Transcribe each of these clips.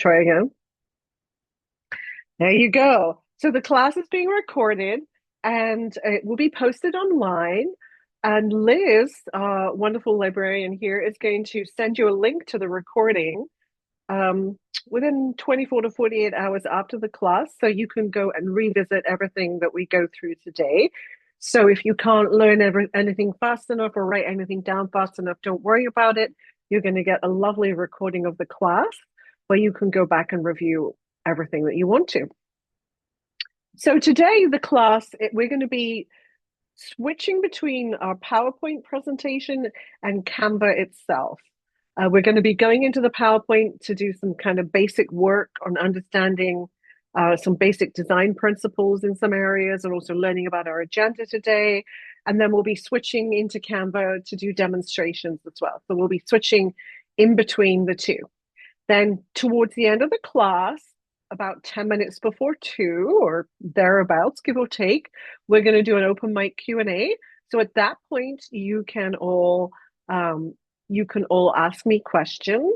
try again. There you go. So the class is being recorded and it will be posted online. And Liz, wonderful librarian here, is going to send you a link to the recording within 24 to 48 hours after the class. So you can go and revisit everything that we go through today. So if you can't learn anything fast enough or write anything down fast enough, don't worry about it. You're going to get a lovely recording of the class where you can go back and review everything that you want to. So today, the class, we're going to be switching between our PowerPoint presentation and Canva itself. We're going to be going into the PowerPoint to do some kind of basic work on understanding some basic design principles in some areas and also learning about our agenda today. And then we'll be switching into Canva to do demonstrations as well. So we'll be switching in between the two. Then towards the end of the class, about 10 minutes before 2 or thereabouts, give or take, we're going to do an open mic Q&A. So at that point, you can all ask me questions,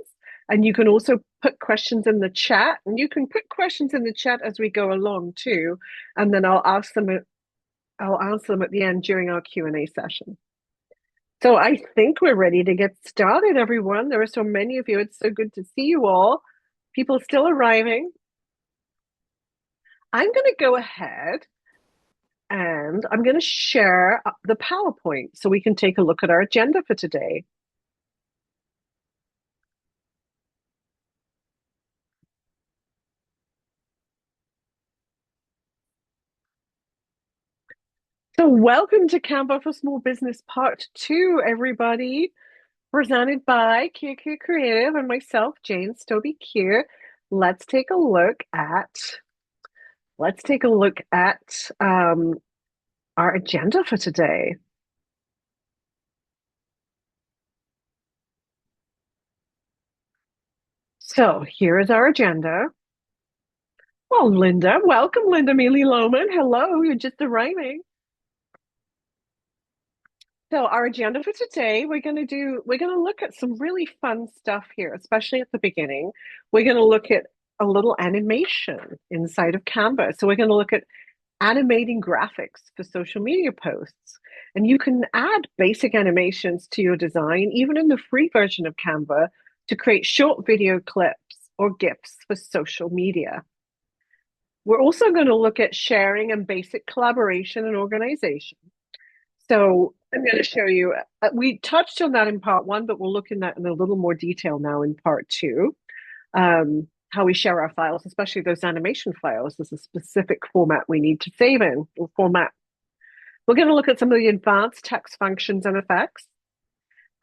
and you can also put questions in the chat, and you can put questions in the chat as we go along too, and then I'll answer them at the end during our Q&A session. So I think we're ready to get started, everyone. There are so many of you. It's so good to see you all. People still arriving. I'm going to go ahead and I'm going to share the PowerPoint so we can take a look at our agenda for today. So welcome to Canva for Small Business Part 2, everybody. Presented by Keer Keer Creative and myself, Jane Stobbie Keer. Let's take a look at our agenda for today. So here is our agenda. Well, Linda, welcome, Linda Mealy Lohman. Hello, you're just arriving. So our agenda for today, we're going to look at some really fun stuff here, especially at the beginning. We're going to look at a little animation inside of Canva. So we're going to look at animating graphics for social media posts. And you can add basic animations to your design, even in the free version of Canva, to create short video clips or GIFs for social media. We're also going to look at sharing and basic collaboration and organization. So I'm going to show you, we touched on that in part 1, but we'll look in that in a little more detail now in part 2. How we share our files, especially those animation files. There's a specific format we need to save in, or format. We're going to look at some of the advanced text functions and effects.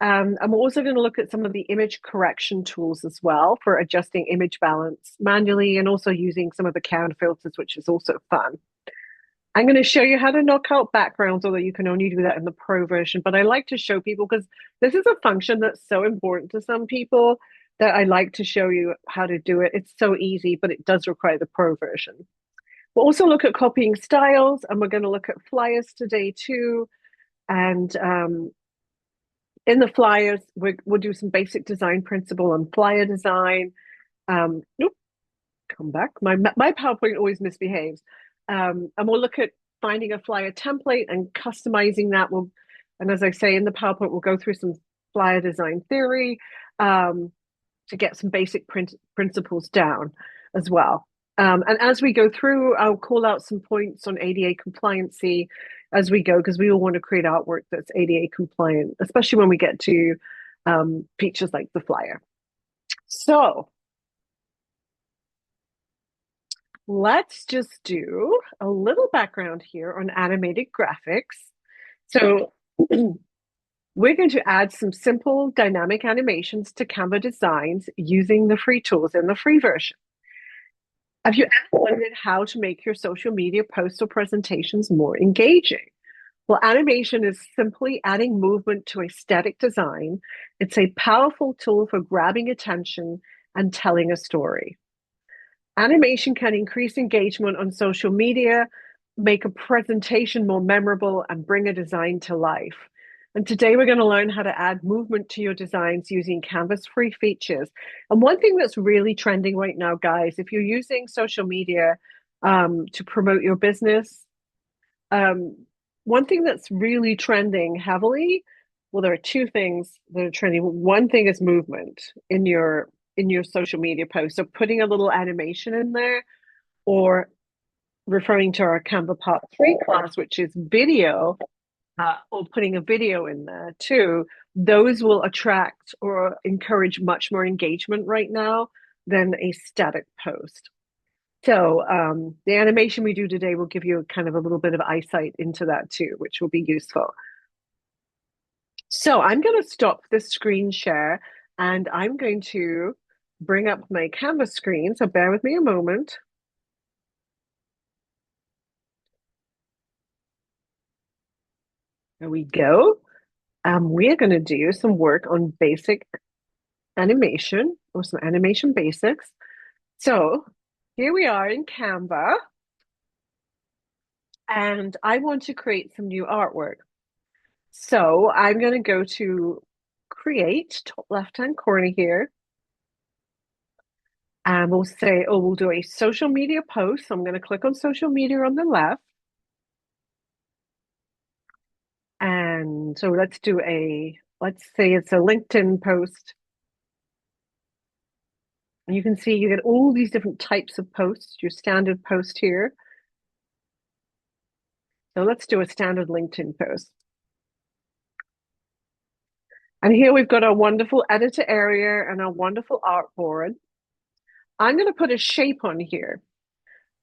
And we're also going to look at some of the image correction tools as well for adjusting image balance manually and also using some of the Canva filters, which is also fun. I'm going to show you how to knock out backgrounds, although you can only do that in the pro version. But I like to show people because this is a function that's so important to some people that I like to show you how to do it. It's so easy, but it does require the pro version. We'll also look at copying styles, and we're going to look at flyers today too. And in the flyers, we'll do some basic design principle on flyer design. Nope, come back. My PowerPoint always misbehaves. And we'll look at finding a flyer template and customizing that. And as I say in the PowerPoint, we'll go through some flyer design theory to get some basic principles down as well. And as we go through, I'll call out some points on ADA compliancy as we go, because we all want to create artwork that's ADA compliant, especially when we get to features like the flyer. So let's just do a little background here on animated graphics. So we're going to add some simple dynamic animations to Canva designs using the free tools in the free version. Have you ever wondered how to make your social media posts or presentations more engaging? Well, animation is simply adding movement to a static design. It's a powerful tool for grabbing attention and telling a story. Animation can increase engagement on social media, make a presentation more memorable, and bring a design to life. And today we're going to learn how to add movement to your designs using Canva's free features. And one thing that's really trending right now, guys, if you're using social media to promote your business, um, one thing that's really trending heavily, well, there are two things that are trending. One thing is movement in your social media post. So putting a little animation in there, or referring to our Canva Part 3 class, which is video, or putting a video in there too, those will attract or encourage much more engagement right now than a static post. So the animation we do today will give you kind of a little bit of eyesight into that too, which will be useful. So I'm going to stop this screen share and I'm going to bring up my Canvas screen. So bear with me a moment. There we go. We're going to do some work on basic animation or some animation basics. So here we are in Canva, and I want to create some new artwork. So I'm going to go to create, top left-hand corner here, and we'll say, oh, we'll do a social media post. So I'm going to click on social media on the left. And so let's say it's a LinkedIn post. And you can see you get all these different types of posts, your standard post here. So let's do a standard LinkedIn post. And here we've got our wonderful editor area and our wonderful artboard. I'm going to put a shape on here.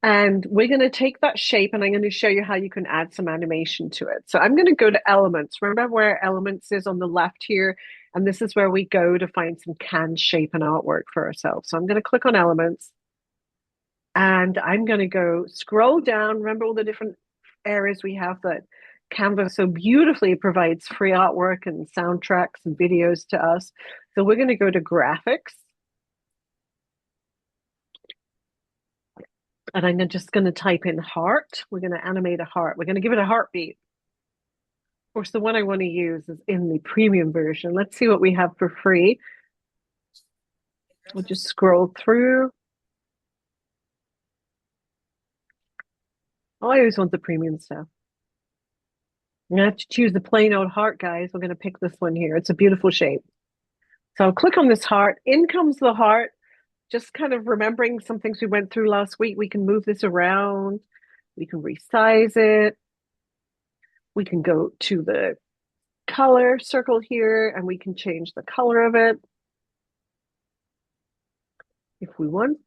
And we're going to take that shape and I'm going to show you how you can add some animation to it. So I'm going to go to elements. Remember where elements is on the left here? And this is where we go to find some canned shape and artwork for ourselves. So I'm going to click on elements and I'm going to go scroll down. Remember all the different areas we have that Canva so beautifully provides free artwork and soundtracks and videos to us. So we're going to go to graphics. And I'm just going to type in heart. We're going to animate a heart. We're going to give it a heartbeat. Of course, the one I want to use is in the premium version. Let's see what we have for free. We'll just scroll through. Oh, I always want the premium stuff. I'm going to have to choose the plain old heart, guys. We're going to pick this one here. It's a beautiful shape. So I'll click on this heart. In comes the heart. Just kind of remembering some things we went through last week. We can move this around. We can resize it. We can go to the color circle here and we can change the color of it if we want.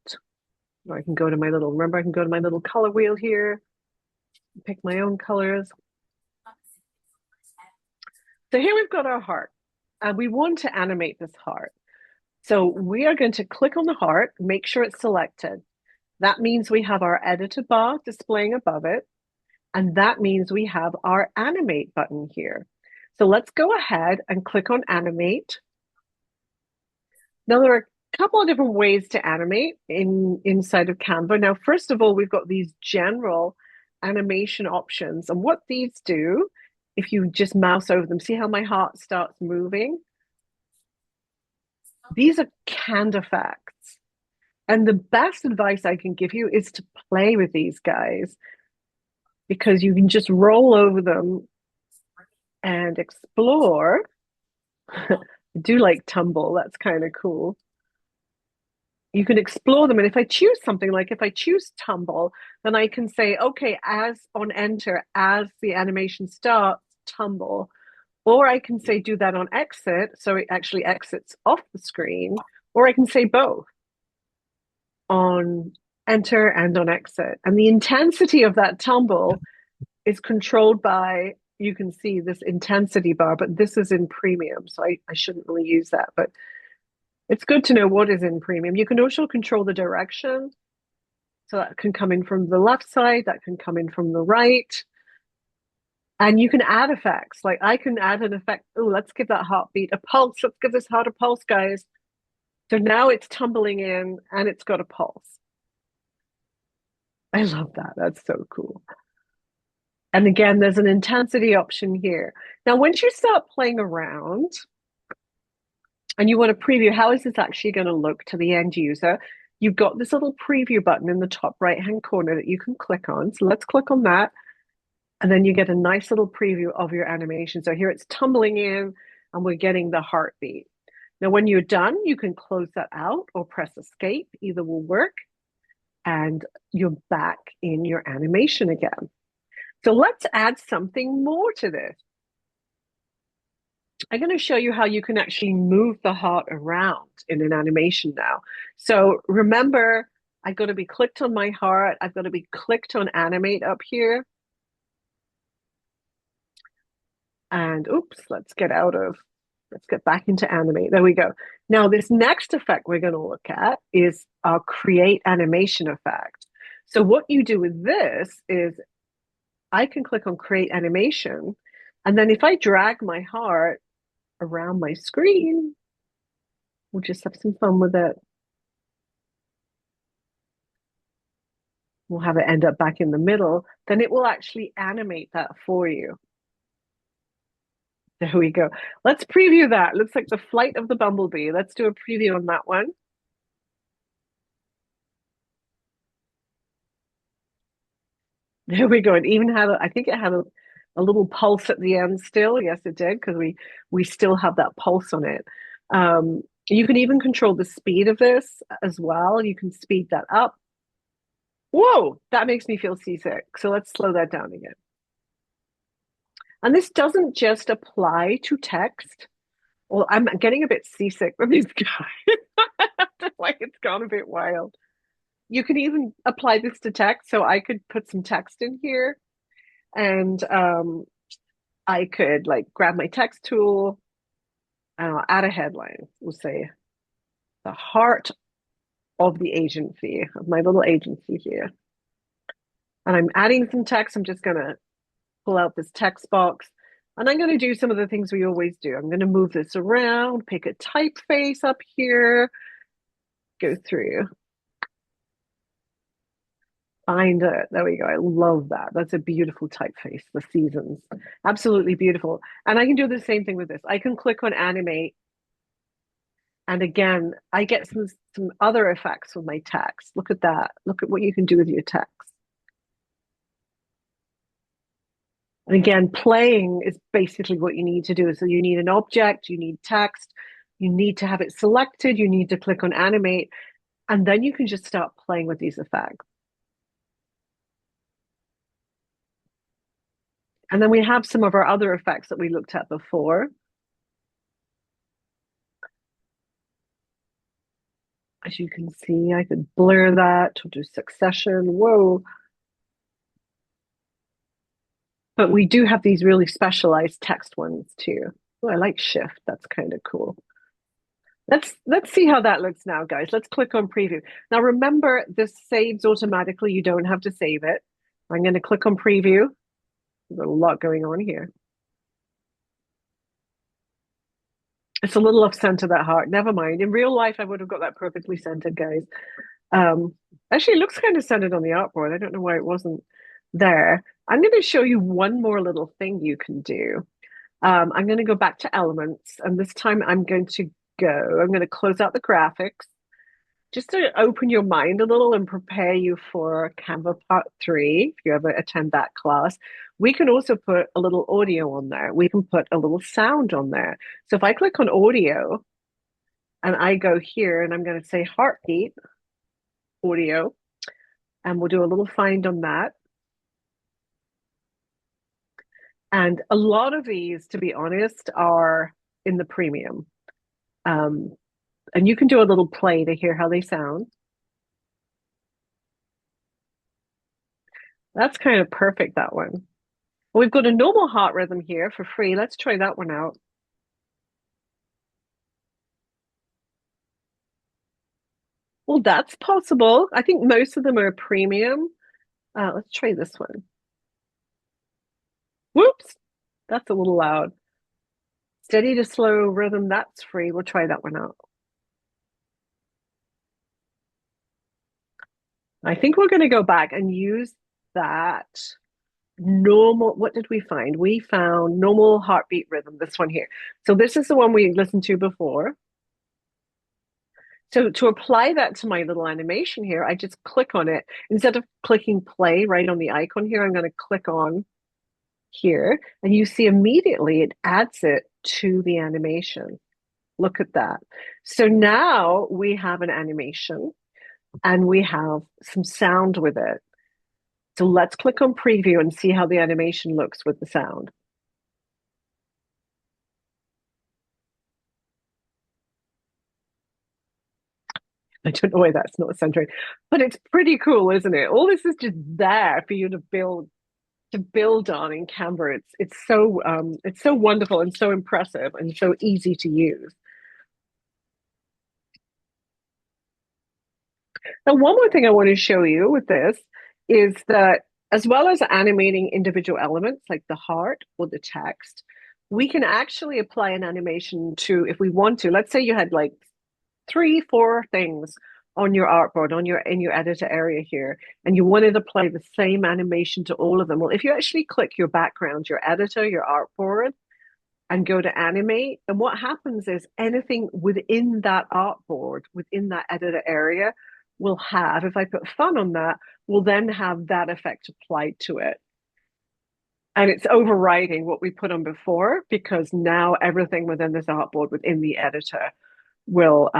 Or I can go to my little, remember I can go to my little color wheel here, pick my own colors. So here we've got our heart and we want to animate this heart. So we are going to click on the heart, make sure it's selected. That means we have our editor bar displaying above it. And that means we have our animate button here. So let's go ahead and click on animate. Now there are a couple of different ways to animate inside of Canva. Now, first of all, we've got these general animation options. And what these do, if you just mouse over them, see how my heart starts moving? These are canned effects. And the best advice I can give you is to play with these guys because you can just roll over them and explore. I do like tumble, that's kind of cool. You can explore them. And if I choose something like if I choose tumble, then I can say, okay, as on enter, as the animation starts, tumble. Or I can say do that on exit, so it actually exits off the screen. Or I can say both on enter and on exit. And the intensity of that tumble is controlled by, you can see this intensity bar, but this is in premium, so I shouldn't really use that. But it's good to know what is in premium. You can also control the direction. So that can come in from the left side, that can come in from the right. And you can add effects. Like I can add an effect. Oh, let's give that heartbeat a pulse. Let's give this heart a pulse, guys. So now it's tumbling in and it's got a pulse. I love that. That's so cool. And again, there's an intensity option here. Now, once you start playing around and you want to preview, how is this actually going to look to the end user? You've got this little preview button in the top right-hand corner that you can click on. So let's click on that. And then you get a nice little preview of your animation. So here it's tumbling in and we're getting the heartbeat. Now, when you're done, you can close that out or press escape. Either will work. And you're back in your animation again. So let's add something more to this. I'm going to show you how you can actually move the heart around in an animation now. So remember, I've got to be clicked on my heart. I've got to be clicked on animate up here. And oops, let's get back into animate. There we go. Now, this next effect we're going to look at is our create animation effect. So what you do with this is I can click on create animation. And then if I drag my heart around my screen, we'll just have some fun with it. We'll have it end up back in the middle. Then it will actually animate that for you. There we go. Let's preview that. Looks like the flight of the bumblebee. Let's do a preview on that one. There we go. It even had, I think it had a little pulse at the end still. Yes, it did, because we still have that pulse on it. You can even control the speed of this as well. You can speed that up. Whoa, that makes me feel seasick. So let's slow that down again. And this doesn't just apply to text. Well, I'm getting a bit seasick with these guys. Like it's gone a bit wild. You can even apply this to text. So I could put some text in here and I could like grab my text tool and I'll add a headline. We'll say the heart of the agency, of my little agency here. And I'm adding some text. I'm just going to pull out this text box. And I'm going to do some of the things we always do. I'm going to move this around, pick a typeface up here, go through, find it. There we go. I love that. That's a beautiful typeface, the seasons. Absolutely beautiful. And I can do the same thing with this. I can click on animate. And again, I get some other effects with my text. Look at that. Look at what you can do with your text. And again, playing is basically what you need to do. So you need an object, you need text, you need to have it selected, you need to click on animate, and then you can just start playing with these effects. And then we have some of our other effects that we looked at before. As you can see, I could blur that to do succession. Whoa. But we do have these really specialized text ones too. Oh, I like shift. That's kind of cool. Let's see how that looks now, guys. Let's click on preview. Now remember, this saves automatically. You don't have to save it. I'm going to click on preview. There's a lot going on here. It's a little off center, that heart. Never mind. In real life, I would have got that perfectly centered, guys. Actually, it looks kind of centered on the artboard. I don't know why it wasn't there. I'm going to show you one more little thing you can do. I'm going to go back to elements, and this time I'm going to close out the graphics just to open your mind a little and prepare you for Canva Part 3, if you ever attend that class. We can also put a little audio on there. We can put a little sound on there. So if I click on audio and I go here and I'm going to say heartbeat audio, and we'll do a little find on that. And a lot of these, to be honest, are in the premium. And you can do a little play to hear how they sound. That's kind of perfect, that one. We've got a normal heart rhythm here for free. Let's try that one out. Well, that's possible. I think most of them are premium. Let's try this one. Whoops, that's a little loud. Steady to slow rhythm, that's free. We'll try that one out. I think we're going to go back and use that normal, what did we find? We found normal heartbeat rhythm, this one here. So this is the one we listened to before. So to apply that to my little animation here, I just click on it. Instead of clicking play right on the icon here, I'm going to click on here, and you see immediately it adds it to the animation. Look at that. So now we have an animation and we have some sound with it. So let's click on preview and see how the animation looks with the sound. I don't know why that's not centering, but it's pretty cool, isn't it? All this is just there for you to build on in Canva. It's so wonderful and so impressive and so easy to use. Now, one more thing I want to show you with this is that as well as animating individual elements like the heart or the text, we can actually apply an animation to, if we want to, let's say you had like three, four things on your artboard, on your in your editor area here, and you wanted to play the same animation to all of them. Well, if you actually click your background, your editor, your artboard, and go to animate, and what happens is anything within that artboard, within that editor area, will have, if I put fun on that, will then have that effect applied to it. And it's overriding what we put on before because now everything within this artboard, within the editor, will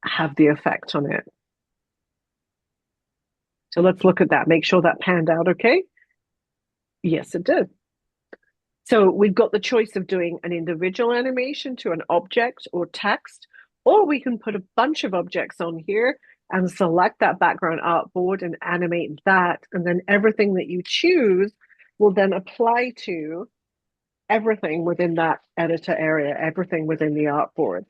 have the effect on it. So let's look at that. Make sure that panned out okay. Yes, it did. So we've got the choice of doing an individual animation to an object or text, or we can put a bunch of objects on here and select that background artboard and animate that. And then everything that you choose will then apply to everything within that editor area, everything within the artboard.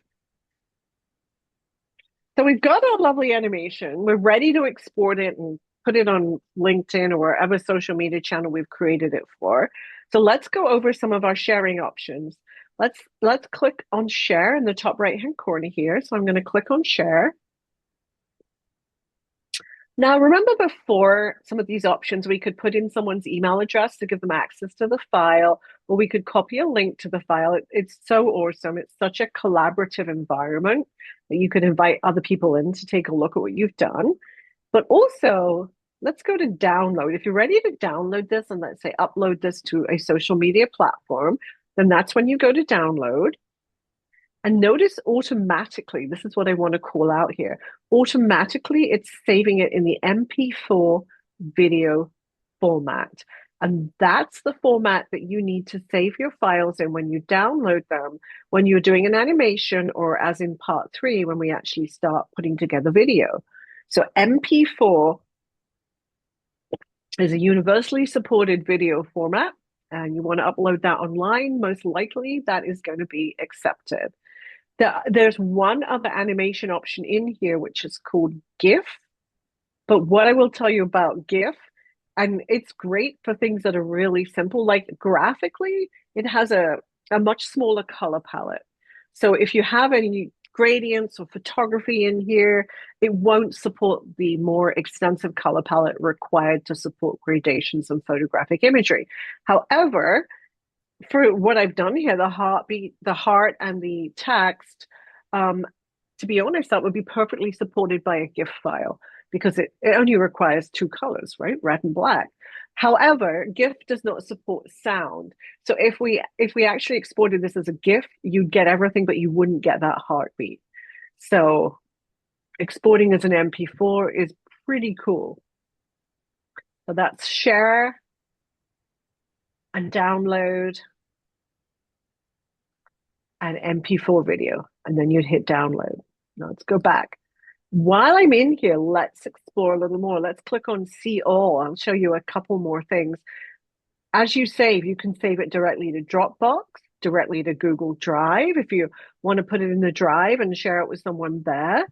So we've got our lovely animation. We're ready to export it and put it on LinkedIn or wherever social media channel we've created it for. So let's go over some of our sharing options. Let's click on share in the top right hand corner here. So I'm going to click on share. Now, remember before some of these options, we could put in someone's email address to give them access to the file, or we could copy a link to the file. It's so awesome. It's such a collaborative environment that you could invite other people in to take a look at what you've done. But also, let's go to download. If you're ready to download this and let's say upload this to a social media platform, then that's when you go to download. And notice automatically, this is what I want to call out here. Automatically, it's saving it in the MP4 video format. And that's the format that you need to save your files in when you download them, when you're doing an animation, or as in part 3, when we actually start putting together video. So MP4 is a universally supported video format, and you want to upload that online, most likely that is going to be accepted. There's one other animation option in here, which is called GIF. But what I will tell you about GIF, and it's great for things that are really simple, like graphically, it has a much smaller color palette. So if you have any gradients or photography in here, it won't support the more extensive color palette required to support gradations and photographic imagery. However, for what I've done here, the heart and the text, to be honest, that would be perfectly supported by a GIF file because it only requires two colors, right? Red and black. However, GIF does not support sound. So if we actually exported this as a GIF, you'd get everything, but you wouldn't get that heartbeat. So exporting as an MP4 is pretty cool. So that's share and download an MP4 video, and then you'd hit download. Now let's go back. While I'm in here, let's explore a little more. Let's click on see all. I'll show you a couple more things. As you save, you can save it directly to Dropbox, directly to Google Drive. If you want to put it in the drive and share it with someone there,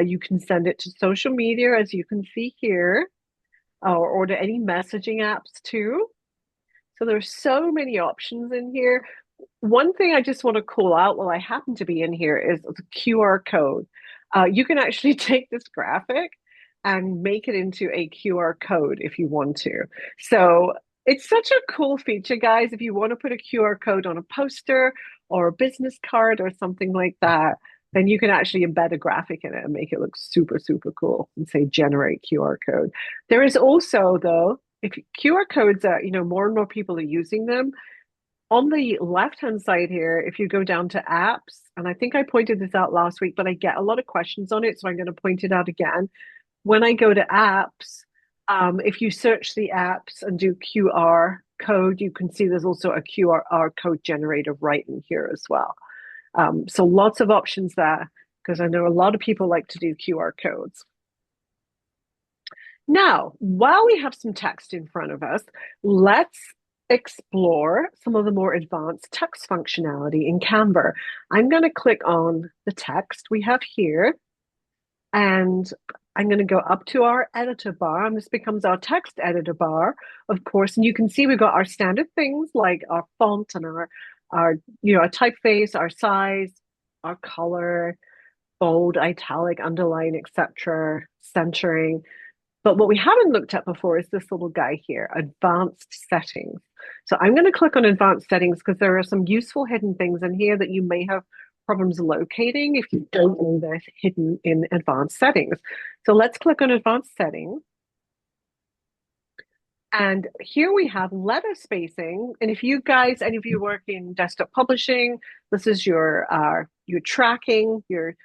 you can send it to social media, as you can see here, or to any messaging apps too. So there's so many options in here. One thing I just want to call out while I happen to be in here is the QR code. You can actually take this graphic and make it into a QR code if you want to. So it's such a cool feature, guys. If you want to put a QR code on a poster or a business card or something like that, then you can actually embed a graphic in it and make it look super, super cool and say generate QR code. There is also, though, if QR codes are, more and more people are using them. On the left-hand side here, if you go down to apps, and I think I pointed this out last week, but I get a lot of questions on it, so I'm going to point it out again. When I go to apps, if you search the apps and do QR code, you can see there's also a QR code generator right in here as well. So lots of options there because I know a lot of people like to do QR codes. Now, while we have some text in front of us, let's explore some of the more advanced text functionality in Canva. I'm going to click on the text we have here, and I'm going to go up to our editor bar, and this becomes our text editor bar, of course. And you can see we've got our standard things like our font and our our typeface, our size, our color, bold, italic, underline, etc., centering. But what we haven't looked at before is this little guy here, advanced settings. So I'm going to click on advanced settings because there are some useful hidden things in here that you may have problems locating if you don't know they're hidden in advanced settings. So let's click on advanced settings. And here we have letter spacing. And if you guys, any of you work in desktop publishing, this is your tracking, your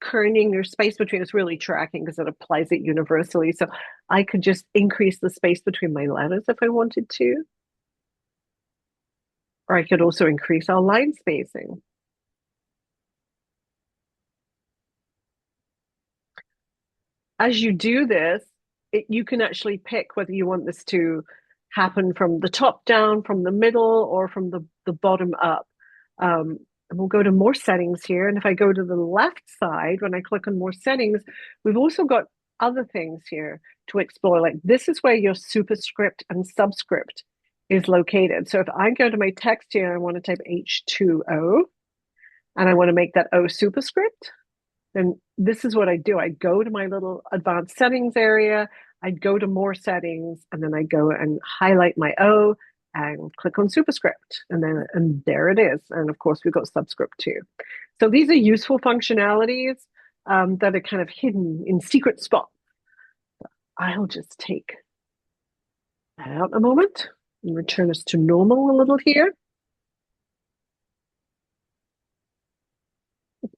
kerning, your space between. It's really tracking because it applies it universally. So I could just increase the space between my letters if I wanted to. Or I could also increase our line spacing. As you do this, you can actually pick whether you want this to happen from the top down, from the middle, or from the bottom up. And we'll go to more settings here. And if I go to the left side, when I click on more settings, we've also got other things here to explore. Like this is where your superscript and subscript is located. So if I go to my text here, I want to type H2O, and I want to make that O superscript, then this is what I do. I go to my little advanced settings area, I'd go to more settings, and then I go and highlight my O and click on superscript. And there it is. And of course, we've got subscript too. So these are useful functionalities that are kind of hidden in secret spots. I'll just take that out a moment and return us to normal a little here.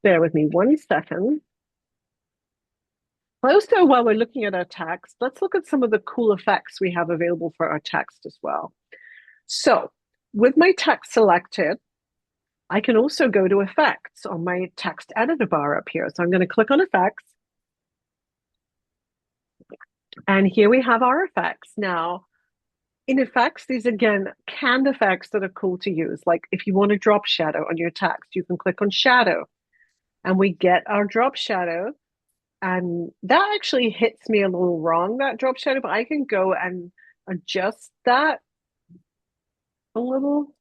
Bear with me 1 second. Also, while we're looking at our text, let's look at some of the cool effects we have available for our text as well. So with my text selected, I can also go to effects on my text editor bar up here. So I'm going to click on effects. And here we have our effects. Now, in effects, these again, canned effects that are cool to use. Like if you want to drop shadow on your text, you can click on shadow and we get our drop shadow. And that actually hits me a little wrong, that drop shadow, but I can go and adjust that a little.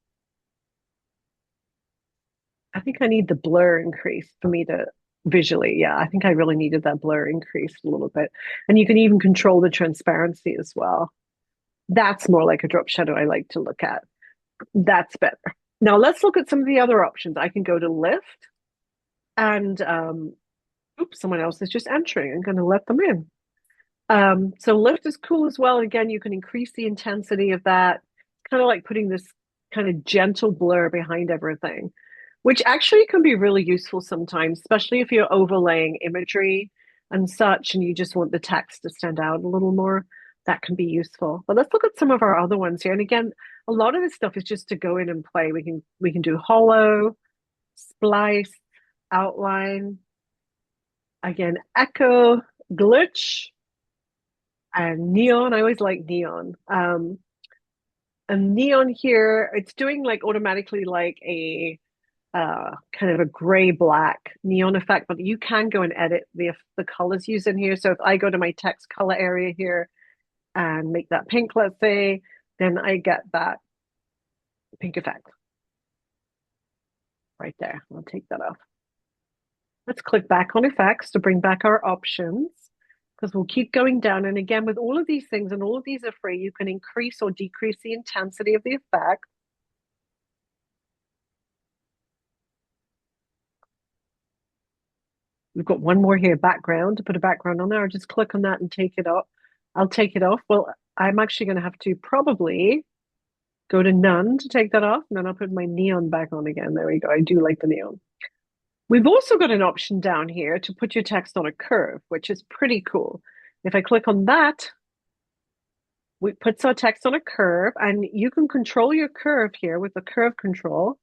I think I need the blur increase for me to visually. Yeah, I think I really needed that blur increased a little bit. And you can even control the transparency as well. That's more like a drop shadow I like to look at. That's better. Now let's look at some of the other options. I can go to lift and oops, someone else is just entering. I'm going to let them in. So lift is cool as well. Again, you can increase the intensity of that. Kind of like putting this kind of gentle blur behind everything, which actually can be really useful sometimes, especially if you're overlaying imagery and such, and you just want the text to stand out a little more. That can be useful. But let's look at some of our other ones here. And again, a lot of this stuff is just to go in and play. We can do hollow, splice, outline, again, echo, glitch, and neon. I always like neon. And neon here, it's doing like automatically like a kind of a gray black neon effect, but you can go and edit the colors used in here. So if I go to my text color area here and make that pink, let's say, then I get that pink effect right there. I'll take that off. Let's click back on effects to bring back our options. because we'll keep going down. And again, with all of these things, and all of these are free, you can increase or decrease the intensity of the effect. We've got one more here, background, to put a background on there. I'll just click on that and take it off. I'll take it off. Well, I'm actually going to have to probably go to none to take that off, and then I'll put my neon back on again. There we go. I do like the neon. We've also got an option down here to put your text on a curve, which is pretty cool. If I click on that, we puts our text on a curve, and you can control your curve here with the curve control.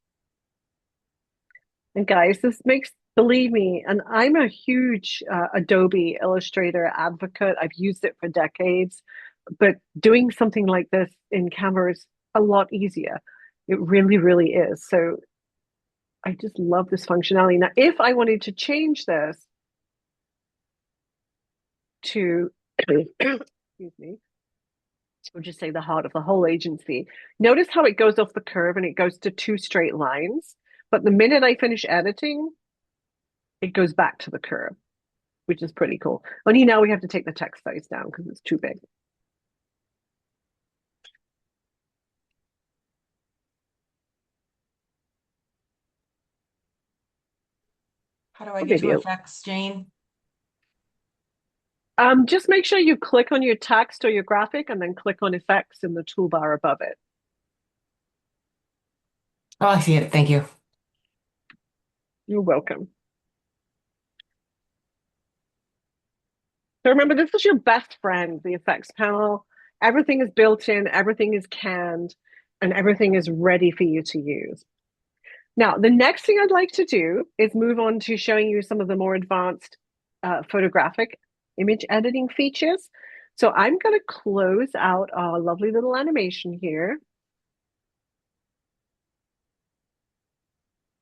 And guys, this makes, believe me, and I'm a huge Adobe Illustrator advocate. I've used it for decades, but doing something like this in Canva is a lot easier. It really, really is. So I just love this functionality. Now, if I wanted to change this to, excuse me, we'll just say the heart of the whole agency. Notice how it goes off the curve and it goes to two straight lines. But the minute I finish editing, it goes back to the curve, which is pretty cool. Only now we have to take the text size down because it's too big. How do I get to Maybe effects, Jane? just make sure you click on your text or your graphic and then click on effects in the toolbar above it. Oh, I see it. Thank you. You're welcome. So remember, this is your best friend, the effects panel. Everything is built in, everything is canned, and everything is ready for you to use. Now, the next thing I'd like to do is move on to showing you some of the more advanced photographic image editing features. So I'm going to close out our lovely little animation here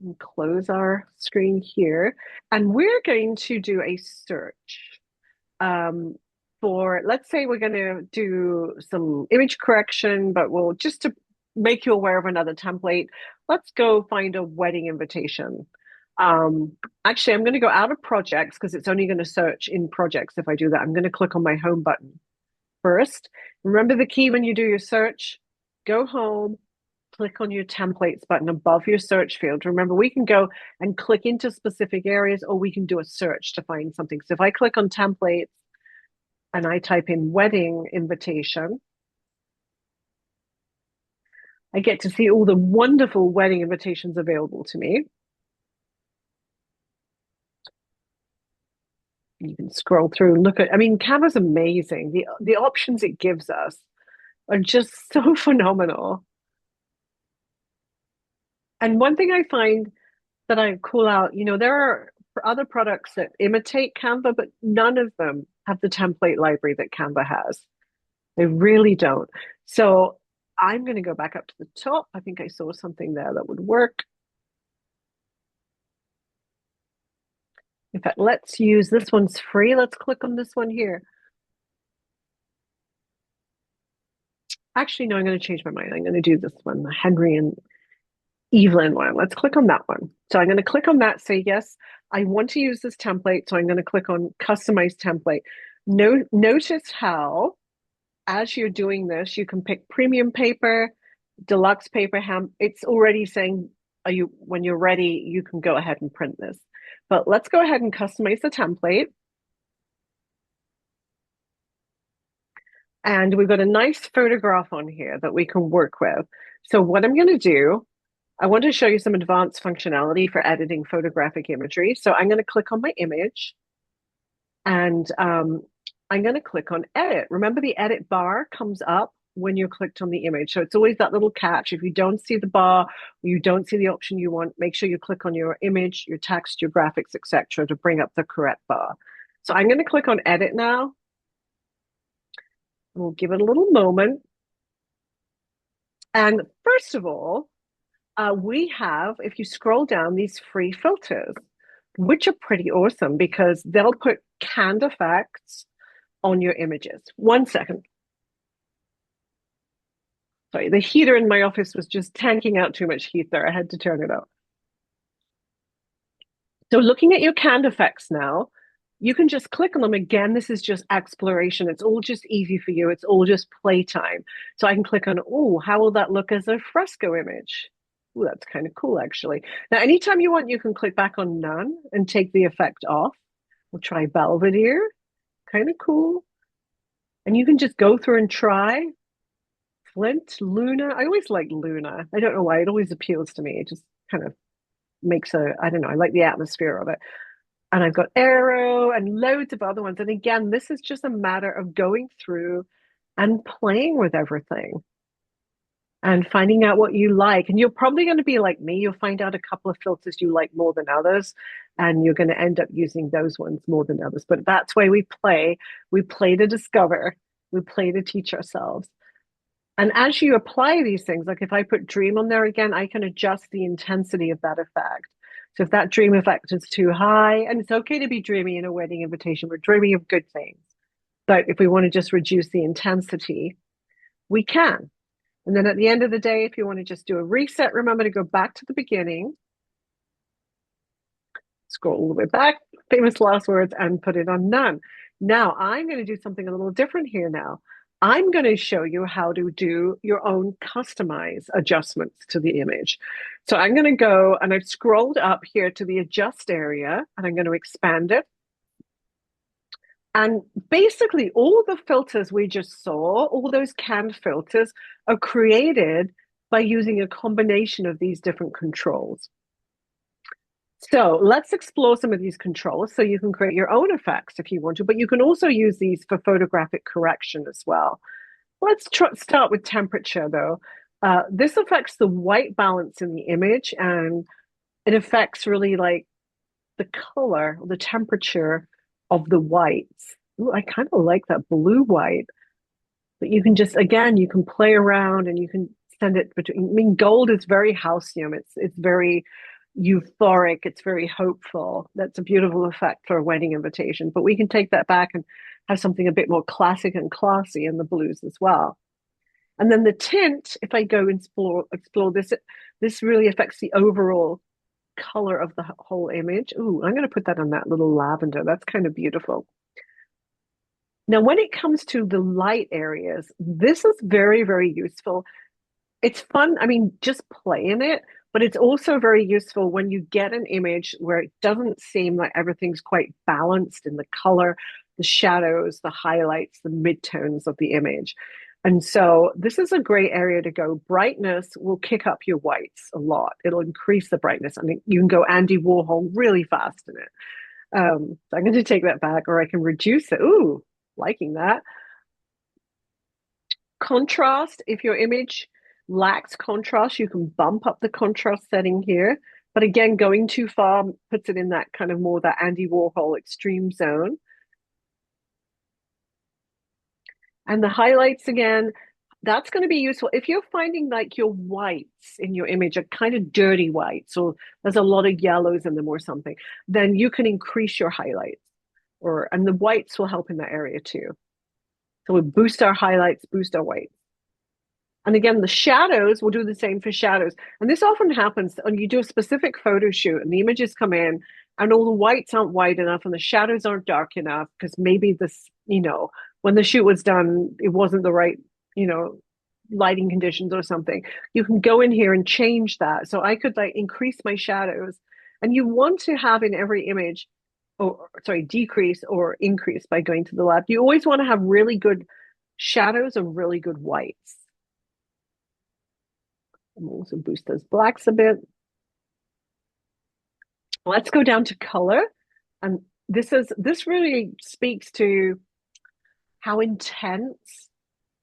and close our screen here. And we're going to do a search for, let's say we're going to do some image correction, but we'll just to make you aware of another template, let's go find a wedding invitation. Actually, I'm going to go out of projects because it's only going to search in projects if I do that. I'm going to click on my home button first. Remember the key when you do your search, go home, click on your templates button above your search field. Remember, we can go and click into specific areas or we can do a search to find something. So if I click on templates and I type in wedding invitation, I get to see all the wonderful wedding invitations available to me. You can scroll through and look at, I mean, Canva's amazing. The options it gives us are just so phenomenal. And one thing I find that I call out, there are other products that imitate Canva, but none of them have the template library that Canva has. They really don't. So I'm going to go back up to the top. I think I saw something there that would work. In fact, let's use this one's free. Let's click on this one here. Actually, no, I'm going to change my mind. I'm going to do this one, the Henry and Evelyn one. Let's click on that one. So I'm going to click on that, say, yes, I want to use this template. So I'm going to click on customize template. Notice how, as you're doing this, you can pick premium paper, deluxe paper, it's already saying, when you're ready, you can go ahead and print this. But let's go ahead and customize the template. And we've got a nice photograph on here that we can work with. So what I'm going to do, I want to show you some advanced functionality for editing photographic imagery. So I'm going to click on my image and I'm going to click on edit. Remember, the edit bar comes up when you're clicked on the image. So it's always that little catch. If you don't see the bar, or you don't see the option you want, make sure you click on your image, your text, your graphics, etc., to bring up the correct bar. So I'm going to click on edit now. We'll give it a little moment. And first of all, we have, if you scroll down, these free filters, which are pretty awesome because they'll put canned effects on your images. 1 second. Sorry, the heater in my office was just tanking out too much heat there. I had to turn it up. So looking at your canned effects now, you can just click on them. Again, this is just exploration. It's all just easy for you. It's all just playtime. So I can click on, oh, how will that look as a fresco image? Oh, that's kind of cool, actually. Now, anytime you want, you can click back on none and take the effect off. We'll try Belvedere. Kind of cool. And you can just go through and try Flint, Luna. I always like Luna. I don't know why. It always appeals to me. It just kind of makes I don't know, I like the atmosphere of it. And I've got Arrow and loads of other ones. And again, this is just a matter of going through and playing with everything and finding out what you like. And you're probably going to be like me. You'll find out a couple of filters you like more than others, and you're going to end up using those ones more than others. But that's why we play. We play to discover, we play to teach ourselves. And as you apply these things, like if I put dream on there again, I can adjust the intensity of that effect. So if that dream effect is too high, and it's okay to be dreamy in a wedding invitation, we're dreaming of good things. But if we want to just reduce the intensity, we can. And then at the end of the day, if you want to just do a reset, remember to go back to the beginning, scroll all the way back, famous last words, and put it on none. Now I'm going to do something a little different here now. I'm going to show you how to do your own customized adjustments to the image. So I'm going to go and I've scrolled up here to the adjust area and I'm going to expand it. And basically all the filters we just saw, all those canned filters are created by using a combination of these different controls. So let's explore some of these controls so you can create your own effects if you want to, but you can also use these for photographic correction as well. Let's start with temperature though. This affects the white balance in the image and it affects really like the color, the temperature of the whites. Ooh, I kind of like that blue white, but you can just, again, you can play around and you can send it between. I mean, gold is very halcyon. It's very euphoric. It's very hopeful. That's a beautiful effect for a wedding invitation. But we can take that back and have something a bit more classic and classy in the blues as well. And then the tint, if I go and explore this, this really affects the overall color of the whole image. Ooh, I'm going to put that on that little lavender. That's kind of beautiful. Now, when it comes to the light areas, this is very, very useful. It's fun. I mean, just play in it, but it's also very useful when you get an image where it doesn't seem like everything's quite balanced in the color, the shadows, the highlights, the midtones of the image. And so this is a great area to go. Brightness will kick up your whites a lot. It'll increase the brightness. I mean, you can go Andy Warhol really fast in it. So I'm going to take that back, or I can reduce it. Ooh, liking that. Contrast, if your image lacks contrast, you can bump up the contrast setting here. But again, going too far puts it in that kind of more that Andy Warhol extreme zone. And the highlights again, that's going to be useful if you're finding like your whites in your image are kind of dirty whites or there's a lot of yellows in them or something, then you can increase your highlights and the whites will help in that area too. So we boost our highlights, boost our whites. And again, the shadows will do the same for shadows. And this often happens when you do a specific photo shoot and the images come in and all the whites aren't white enough and the shadows aren't dark enough because maybe this, when the shoot was done, it wasn't the right, lighting conditions or something. You can go in here and change that. So I could like increase my shadows. And you want to have in every image, or sorry, decrease or increase by going to the left. You always want to have really good shadows and really good whites. And also boost those blacks a bit. Let's go down to color. And this really speaks to how intense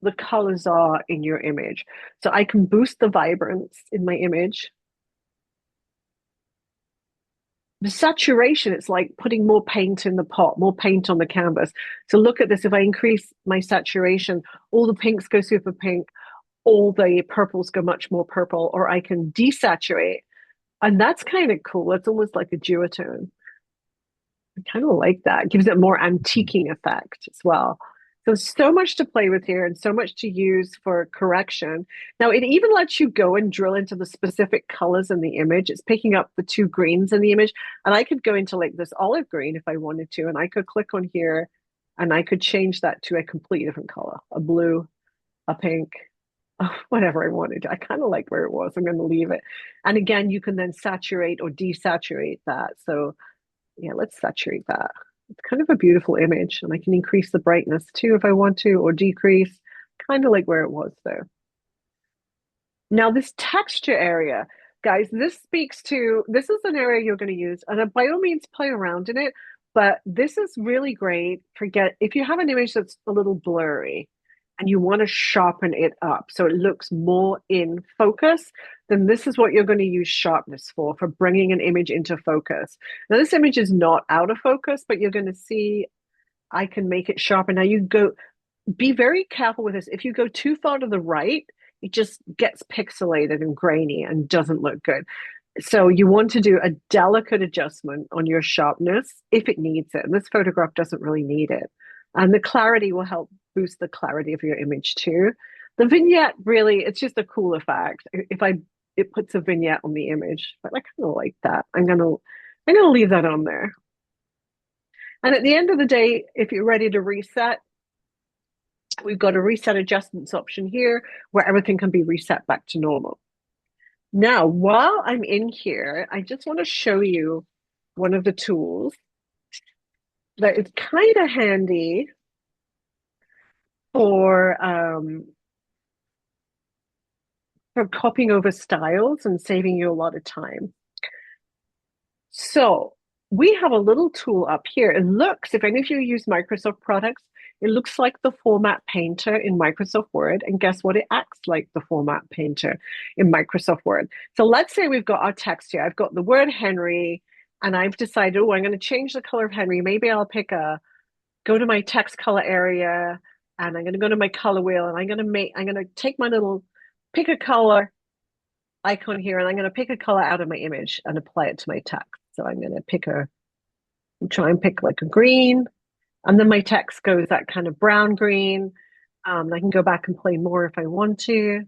the colors are in your image. So I can boost the vibrance in my image. The saturation, it's like putting more paint in the pot, more paint on the canvas. So look at this. If I increase my saturation, all the pinks go super pink, all the purples go much more purple, or I can desaturate. And that's kind of cool. It's almost like a duotone. I kind of like that. It gives it more antiquing effect as well. So, so much to play with here and so much to use for correction. Now, it even lets you go and drill into the specific colors in the image. It's picking up the two greens in the image. And I could go into like this olive green if I wanted to, and I could click on here and I could change that to a completely different color, a blue, a pink, whatever I wanted. I kind of like where it was. I'm going to leave it. And again, you can then saturate or desaturate that. So yeah, let's saturate that. It's kind of a beautiful image, and I can increase the brightness too if I want to, or decrease. Kind of like where it was though. Now, this texture area, guys, this is an area you're going to use, and by all means, play around in it. But this is really great for if you have an image that's a little blurry and you want to sharpen it up so it looks more in focus, then this is what you're going to use sharpness for bringing an image into focus. Now, this image is not out of focus, but you're going to see I can make it sharper. Now, be very careful with this. If you go too far to the right, it just gets pixelated and grainy and doesn't look good. So you want to do a delicate adjustment on your sharpness if it needs it. And this photograph doesn't really need it. And the clarity will help boost the clarity of your image too. The vignette really, it's just a cool effect. It puts a vignette on the image, but I kind of like that. I'm gonna leave that on there. And at the end of the day, if you're ready to reset, we've got a reset adjustments option here where everything can be reset back to normal. Now, while I'm in here, I just want to show you one of the tools that is kind of handy for copying over styles and saving you a lot of time. So we have a little tool up here. It looks, if any of you use Microsoft products, it looks like the format painter in Microsoft Word. And guess what? It acts like the format painter in Microsoft Word. So let's say we've got our text here. I've got the word Henry, and I've decided, oh, I'm going to change the color of Henry. Maybe I'll go to my text color area, and I'm going to go to my color wheel, and I'm going to take pick a color icon here, and I'm going to pick a color out of my image and apply it to my text. So I'm going to try and pick like a green, and then my text goes that kind of brown green. I can go back and play more if I want to.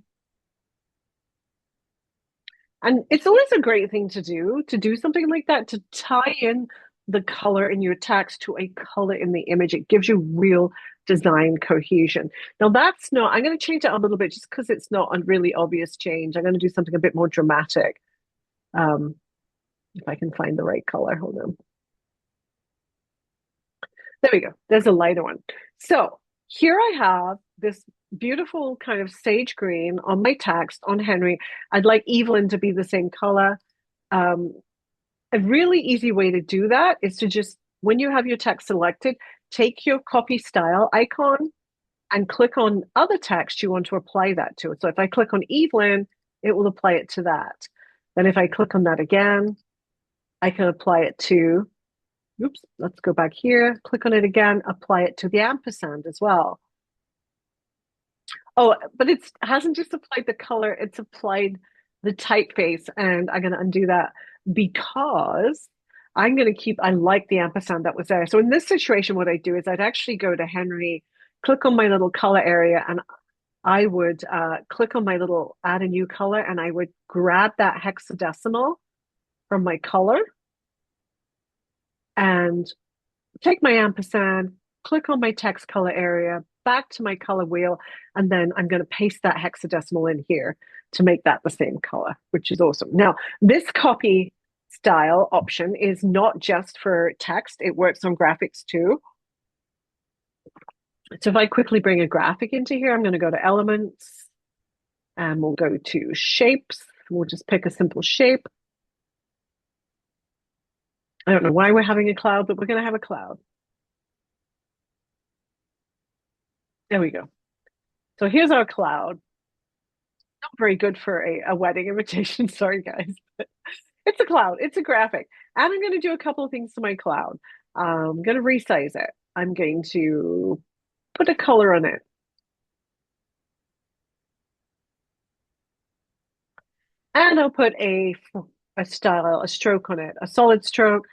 And it's always a great thing to do something like that, to tie in the color in your text to a color in the image. It gives you real design cohesion. Now I'm going to change it a little bit just because it's not a really obvious change. I'm going to do something a bit more dramatic. If I can find the right color, hold on. There we go. There's a lighter one. So here I have this beautiful kind of sage green on my text on Henry. I'd like Evelyn to be the same color. A really easy way to do that is to just, when you have your text selected, take your copy style icon and click on other text you want to apply that to. So if I click on Evelyn, it will apply it to that. Then if I click on that again, I can apply it to, oops, let's go back here, click on it again, apply it to the ampersand as well. Oh, but it hasn't just applied the color, it's applied the typeface. And I'm going to undo that because I like the ampersand that was there. So in this situation, what I do is I'd actually go to Henry, click on my little color area, and I would click on my little add a new color, and I would grab that hexadecimal from my color and take my ampersand, click on my text color area, back to my color wheel, and then I'm going to paste that hexadecimal in here to make that the same color, which is awesome. Now, this copy style option is not just for text, it works on graphics too. So if I quickly bring a graphic into here, I'm going to go to elements and we'll go to shapes. We'll just pick a simple shape. I don't know why we're having a cloud, but we're going to have a cloud. There we go. So here's our cloud. Not very good for a wedding invitation. Sorry, guys. But it's a cloud. It's a graphic. And I'm going to do a couple of things to my cloud. I'm going to resize it. I'm going to put a color on it. And I'll put a stroke on it, a solid stroke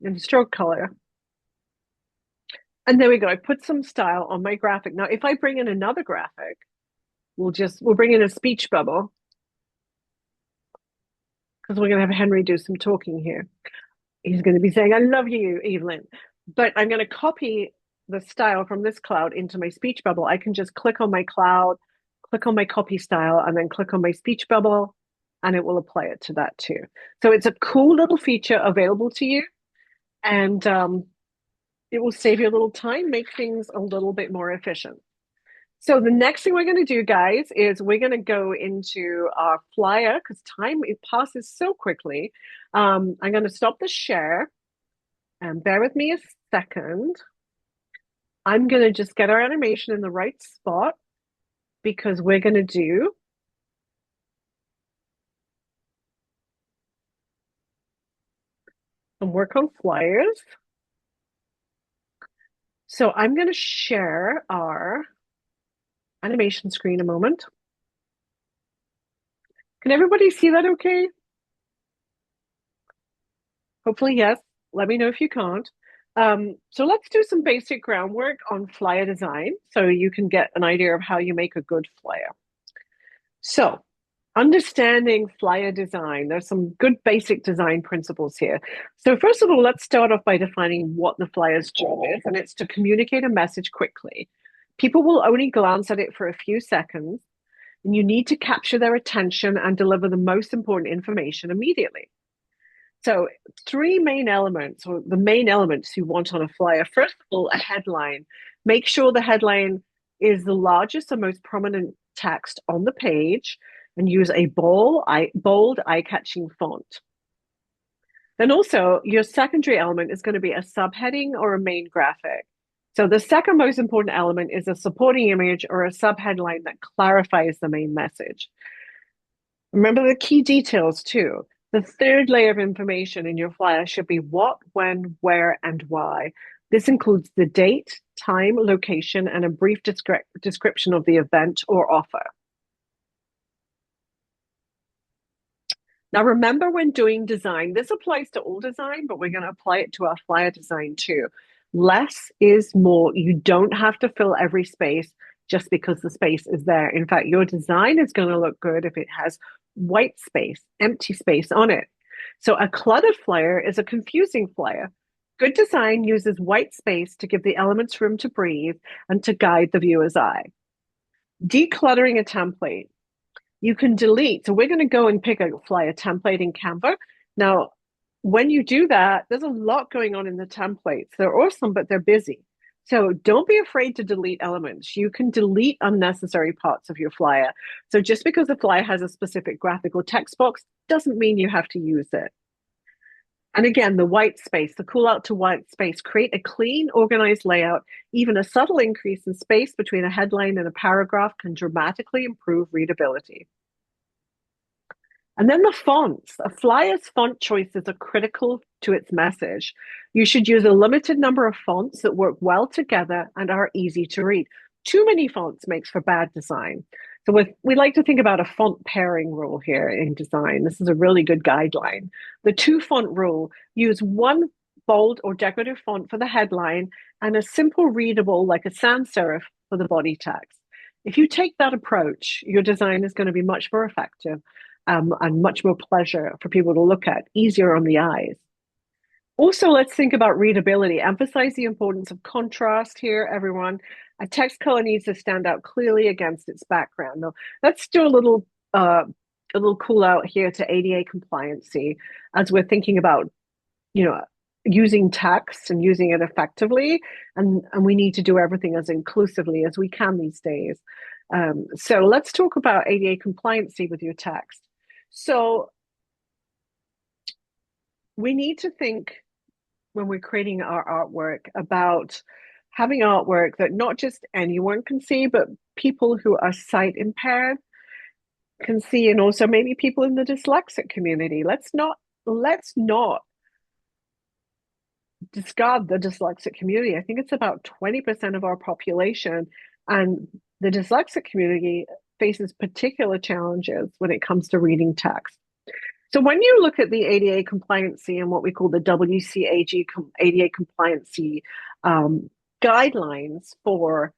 and stroke color. And there we go. I put some style on my graphic. Now, if I bring in another graphic, we'll bring in a speech bubble because we're going to have Henry do some talking here. He's going to be saying, I love you, Evelyn. But I'm going to copy the style from this cloud into my speech bubble. I can just click on my cloud, click on my copy style, and then click on my speech bubble, and it will apply it to that too. So it's a cool little feature available to you, and it will save you a little time, make things a little bit more efficient. So the next thing we're going to do, guys, is we're going to go into our flyer because time it passes so quickly. I'm going to stop the share and bear with me a second. I'm going to just get our animation in the right spot because we're going to do some work on flyers. So I'm going to share our animation screen a moment. Can everybody see that okay? Hopefully, yes. Let me know if you can't. So let's do some basic groundwork on flyer design so you can get an idea of how you make a good flyer. So understanding flyer design, there's some good basic design principles here. So first of all, let's start off by defining what the flyer's job is, and it's to communicate a message quickly. People will only glance at it for a few seconds, and you need to capture their attention and deliver the most important information immediately. So, three main elements, or the main elements you want on a flyer. First of all, a headline. Make sure the headline is the largest and most prominent text on the page and use a bold eye-catching font. Then also, your secondary element is going to be a subheading or a main graphic. So the second most important element is a supporting image or a subheadline that clarifies the main message. Remember the key details too. The third layer of information in your flyer should be what, when, where, and why. This includes the date, time, location, and a brief description of the event or offer. Now, remember when doing design, this applies to all design, but we're going to apply it to our flyer design too. Less is more. You don't have to fill every space just because the space is there. In fact, your design is going to look good if it has white space, empty space on it. So a cluttered flyer is a confusing flyer. Good design uses white space to give the elements room to breathe and to guide the viewer's eye. Decluttering a template. You can delete. So we're going to go and pick a flyer template in Canva. Now, when you do that, there's a lot going on in the templates. They're awesome, but they're busy. So don't be afraid to delete elements. You can delete unnecessary parts of your flyer. So just because the flyer has a specific graphical text box doesn't mean you have to use it. And again, the white space, the call out to white space, create a clean, organized layout. Even a subtle increase in space between a headline and a paragraph can dramatically improve readability. And then the fonts. A flyer's font choices are critical to its message. You should use a limited number of fonts that work well together and are easy to read. Too many fonts makes for bad design. So we like to think about a font pairing rule here in design. This is a really good guideline. The two font rule, use one bold or decorative font for the headline and a simple readable like a sans serif for the body text. If you take that approach, your design is going to be much more effective and much more pleasure for people to look at, easier on the eyes. Also, let's think about readability. Emphasize the importance of contrast here, everyone. A text color needs to stand out clearly against its background. Now, let's do a little cool out here to ADA compliancy as we're thinking about, using text and using it effectively. And we need to do everything as inclusively as we can these days. So let's talk about ADA compliancy with your text. So we need to think when we're creating our artwork about having artwork that not just anyone can see, but people who are sight impaired can see, and also maybe people in the dyslexic community. Let's not discard the dyslexic community. I think it's about 20% of our population, and the dyslexic community faces particular challenges when it comes to reading text. So when you look at the ADA compliancy and what we call the WCAG ADA compliancy guidelines for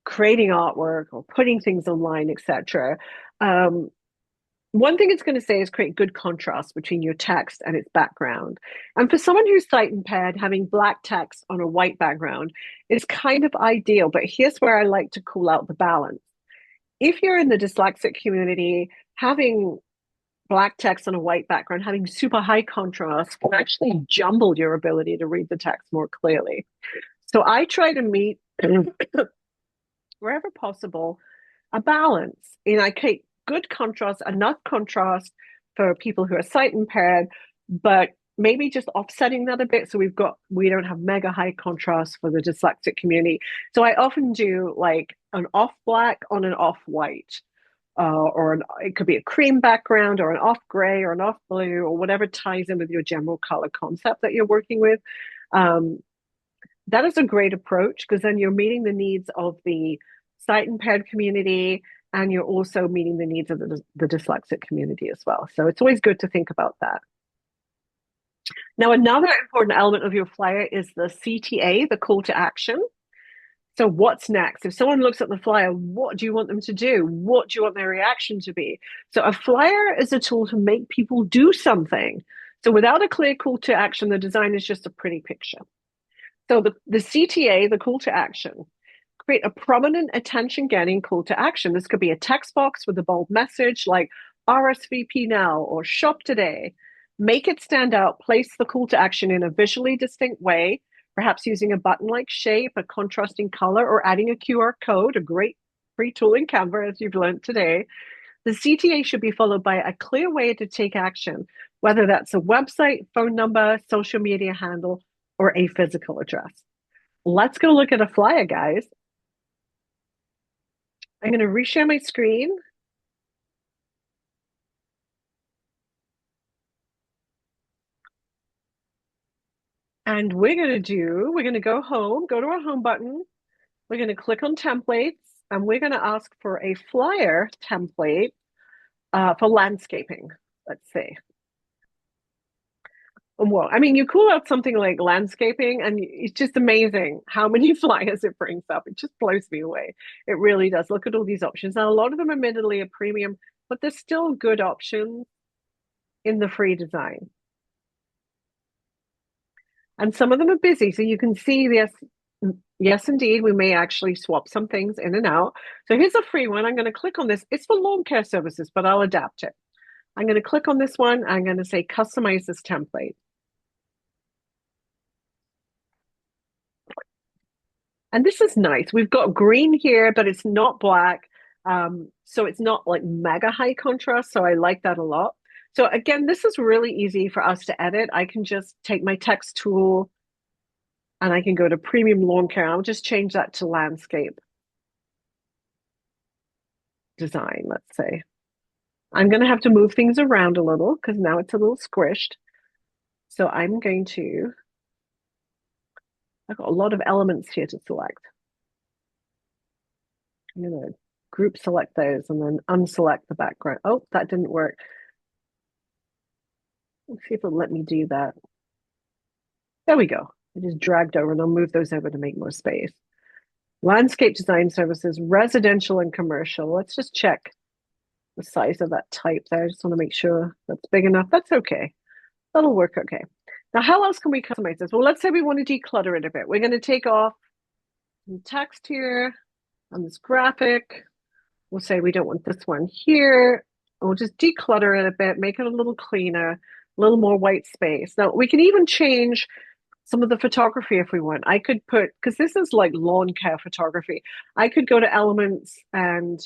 creating artwork or putting things online, etc. Um, one thing it's going to say is create good contrast between your text and its background. And for someone who's sight impaired, having black text on a white background is kind of ideal. But here's where I like to call out the balance. If you're in the dyslexic community, having black text on a white background, having super high contrast can actually jumble your ability to read the text more clearly. So I try to meet, wherever possible, a balance. I create good contrast, enough contrast for people who are sight impaired, but maybe just offsetting that a bit so we don't have mega high contrast for the dyslexic community. So I often do like an off black on an off white. It could be a cream background or an off gray or an off blue or whatever ties in with your general color concept that you're working with. Um, that is a great approach because then you're meeting the needs of the sight impaired community and you're also meeting the needs of the dyslexic community as well. So it's always good to think about that. Now, another important element of your flyer is the CTA, the call to action. So what's next? If someone looks at the flyer, what do you want them to do? What do you want their reaction to be? So a flyer is a tool to make people do something. So without a clear call to action, the design is just a pretty picture. So the CTA, the call to action, create a prominent attention-getting call to action. This could be a text box with a bold message like RSVP now or shop today. Make it stand out, place the call to action in a visually distinct way, perhaps using a button-like shape, a contrasting color, or adding a QR code, a great free tool in Canva, as you've learned today. The CTA should be followed by a clear way to take action, whether that's a website, phone number, social media handle, or a physical address. Let's go look at a flyer, guys. I'm going to reshare my screen. And we're going to go home, go to our home button. We're going to click on templates and we're going to ask for a flyer template for landscaping, let's say. Well, I mean, you call out something like landscaping, and it's just amazing how many flyers it brings up. It just blows me away. It really does. Look at all these options. Now, a lot of them admittedly are premium, but there's still good options in the free design. And some of them are busy. So you can see this. Yes, indeed, we may actually swap some things in and out. So here's a free one. I'm going to click on this. It's for lawn care services, but I'll adapt it. I'm going to click on this one. I'm going to say customize this template. And this is nice. We've got green here, but it's not black. So it's not like mega high contrast. So I like that a lot. So again, this is really easy for us to edit. I can just take my text tool and I can go to premium lawn care. I'll just change that to landscape design, let's say. I'm going to have to move things around a little because now it's a little squished. So I've got a lot of elements here to select. I'm going to group select those and then unselect the background. Oh, that didn't work. Let's see if it'll let me do that. There we go. I just dragged over and I'll move those over to make more space. Landscape design services, residential and commercial. Let's just check the size of that type there. I just want to make sure that's big enough. That's okay. That'll work okay. Now, how else can we customize this? Well, let's say we want to declutter it a bit. We're going to take off some text here on this graphic. We'll say we don't want this one here. We'll just declutter it a bit, make it a little cleaner, a little more white space. Now, we can even change some of the photography if we want. I could put, because this is like lawn care photography, I could go to elements and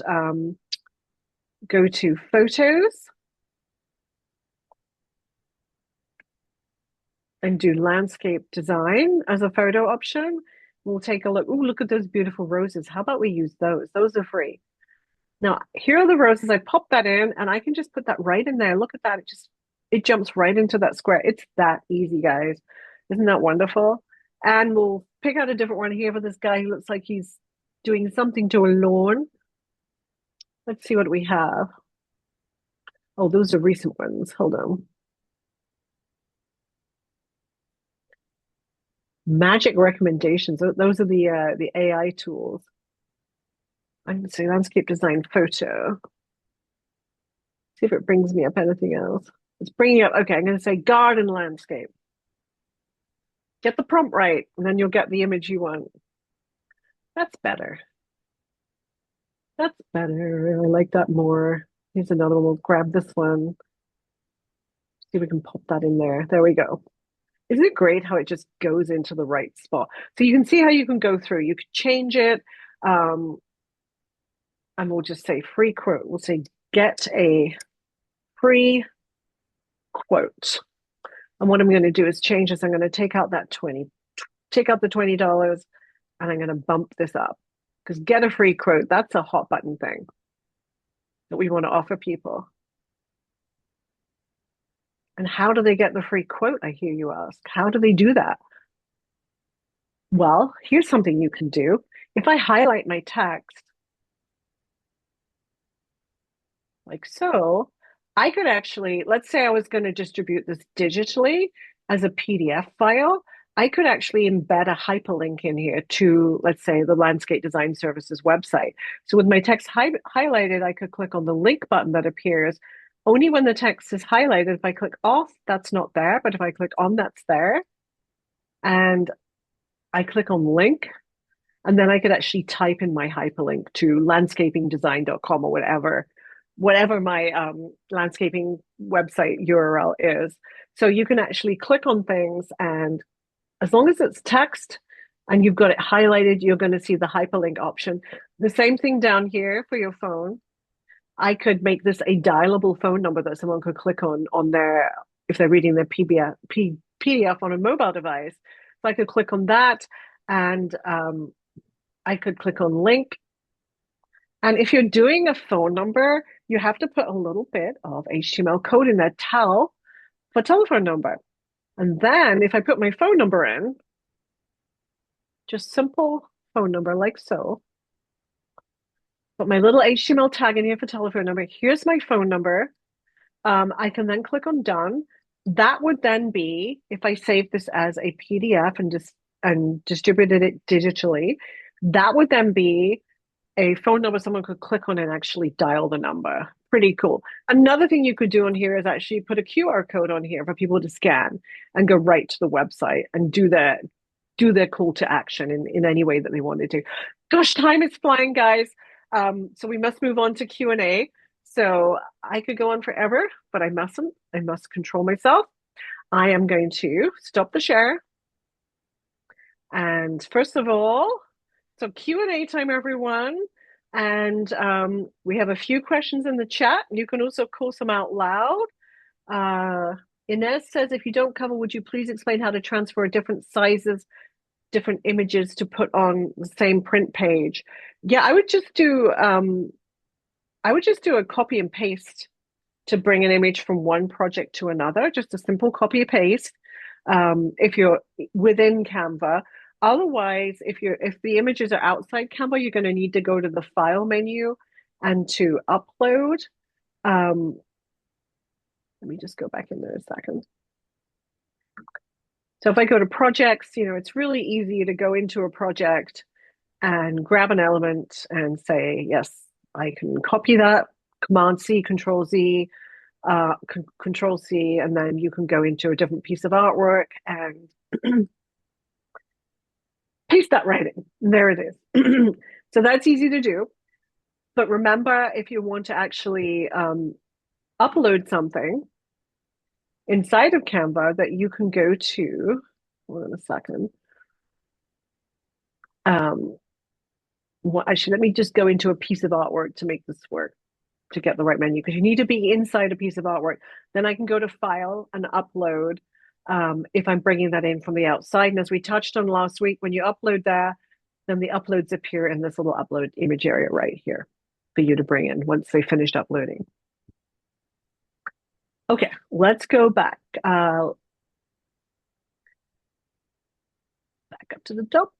go to photos and do landscape design as a photo option. We'll take a look. Oh, look at those beautiful roses. How about we use those? Those are free. Now, here are the roses. I pop that in and I can just put that right in there. Look at that. It jumps right into that square. It's that easy, guys. Isn't that wonderful? And we'll pick out a different one here for this guy who looks like he's doing something to a lawn. Let's see what we have. Oh, those are recent ones. Hold on. Magic recommendations. Those are the AI tools. I'm going to say landscape design photo. See if it brings me up anything else. It's bringing up, okay, I'm going to say garden landscape. Get the prompt right, and then you'll get the image you want. That's better. That's better. I like that more. Here's another one. We'll grab this one. See if we can pop that in there. There we go. Isn't it great how it just goes into the right spot? So you can see how you can go through. You could change it. Um, and we'll just say free quote. We'll say get a free quote. And what I'm going to do is change this. I'm going to take out the $20, and I'm going to bump this up because get a free quote, that's a hot button thing that we want to offer people. And how do they get the free quote? I hear you ask. How do they do that? Well, here's something you can do. If I highlight my text like so, I could actually, let's say I was going to distribute this digitally as a PDF file. I could actually embed a hyperlink in here to, let's say, the Landscape Design Services website. So with my text highlighted, I could click on the link button that appears. Only when the text is highlighted, if I click off, that's not there. But if I click on, that's there. And I click on link, and then I could actually type in my hyperlink to landscapingdesign.com or whatever my landscaping website URL is. So you can actually click on things, and as long as it's text and you've got it highlighted, you're going to see the hyperlink option. The same thing down here for your phone. I could make this a dialable phone number that someone could click on their, if they're reading their PDF on a mobile device. So I could click on that, and I could click on link. And if you're doing a phone number, you have to put a little bit of HTML code in there, tel for telephone number. And then if I put my phone number in, just simple phone number like so, put my little HTML tag in here for telephone number. Here's my phone number. I can then click on done. That would then be, if I save this as a PDF and distributed it digitally, that would then be a phone number someone could click on and actually dial the number. Pretty cool. Another thing you could do on here is actually put a QR code on here for people to scan and go right to the website and do their call to action in any way that they wanted to. Gosh, time is flying, guys. So we must move on to Q&A. So I could go on forever, but I mustn't. I must control myself. I am going to stop the share. And first of all, so Q&A time, everyone. And we have a few questions in the chat. You can also call some out loud. Inez says, if you don't cover, would you please explain how to transfer different sizes, different images to put on the same print page? Yeah, I would just do a copy and paste to bring an image from one project to another, just a simple copy and paste. If you're within Canva. Otherwise, if the images are outside Canva, you're going to need to go to the file menu and to upload. Let me just go back in there a second. So if I go to projects, it's really easy to go into a project and grab an element and say, yes, I can copy that, Command C, Control Z, Control C, and then you can go into a different piece of artwork and paste that right in. There it is. So that's easy to do. But remember, if you want to actually upload something inside of Canva, that you can go to, hold on a second. Actually, let me just go into a piece of artwork to make this work, to get the right menu, because you need to be inside a piece of artwork. Then I can go to File and Upload if I'm bringing that in from the outside. And as we touched on last week, when you upload there, then the uploads appear in this little upload image area right here for you to bring in once they finished uploading. Okay, let's go back. Back up to the top.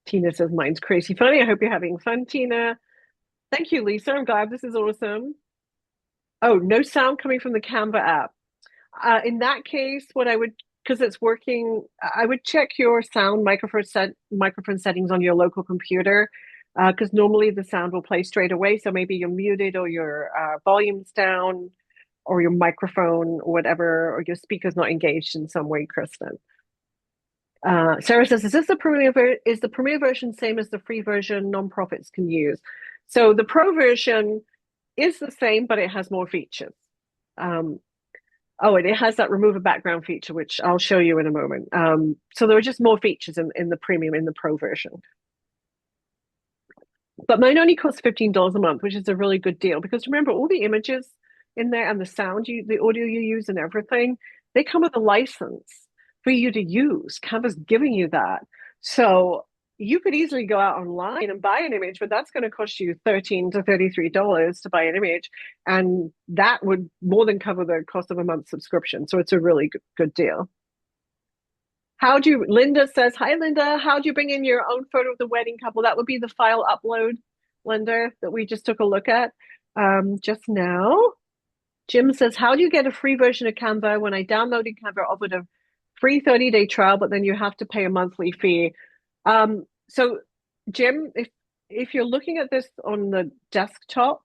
Tina says, mine's crazy funny. I hope you're having fun, Tina. Thank you, Lisa. I'm glad. This is awesome. Oh, no sound coming from the Canva app. In that case, what I would because it's working. I would check your sound microphone settings on your local computer, because normally the sound will play straight away. So maybe you're muted or your volume's down or your microphone or whatever, or your speaker's not engaged in some way, Kristen. Sarah says, is the premium version same as the free version nonprofits can use? So the pro version is the same, but it has more features. Um, oh, and it has that remove a background feature, which I'll show you in a moment. So there are just more features in the premium, in the pro version. But mine only costs $15 a month, which is a really good deal because remember, all the images in there and the the audio you use and everything, they come with a license for you to use. Canva's giving you that. So you could easily go out online and buy an image, but that's going to cost you $13 to $33 to buy an image. And that would more than cover the cost of a month's subscription. So it's a really good deal. Linda says, hi, Linda. How do you bring in your own photo of the wedding couple? That would be the file upload, Linda, that we just took a look at just now. Jim says, how do you get a free version of Canva? When I downloaded Canva, I offered a free 30-day trial, but then you have to pay a monthly fee. So, Jim, if you're looking at this on the desktop,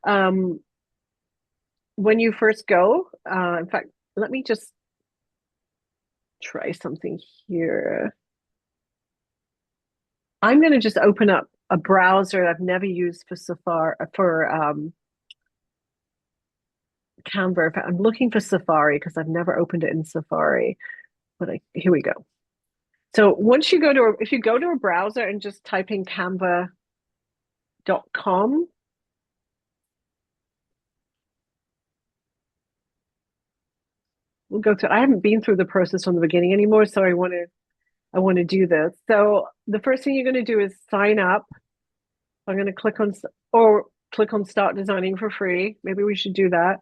when you first go, in fact, let me just try something here. I'm going to just open up a browser I've never used for Safari for Canva. I'm looking for Safari because I've never opened it in Safari. But here we go. So once you if you go to a browser and just type in canva.com, we'll go through. I haven't been through the process from the beginning anymore, so I want to do this. So the first thing you're going to do is sign up. I'm going to click on start designing for free. Maybe we should do that.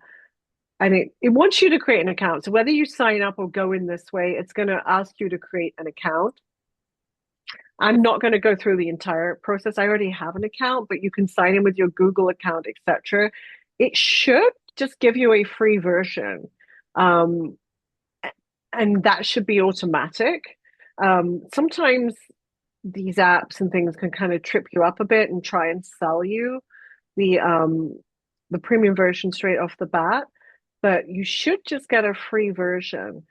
And it wants you to create an account. So whether you sign up or go in this way, it's going to ask you to create an account. I'm not going to go through the entire process. I already have an account, but you can sign in with your Google account, etc. It should just give you a free version. And that should be automatic. Sometimes these apps and things can kind of trip you up a bit and try and sell you the premium version straight off the bat, but you should just get a free version,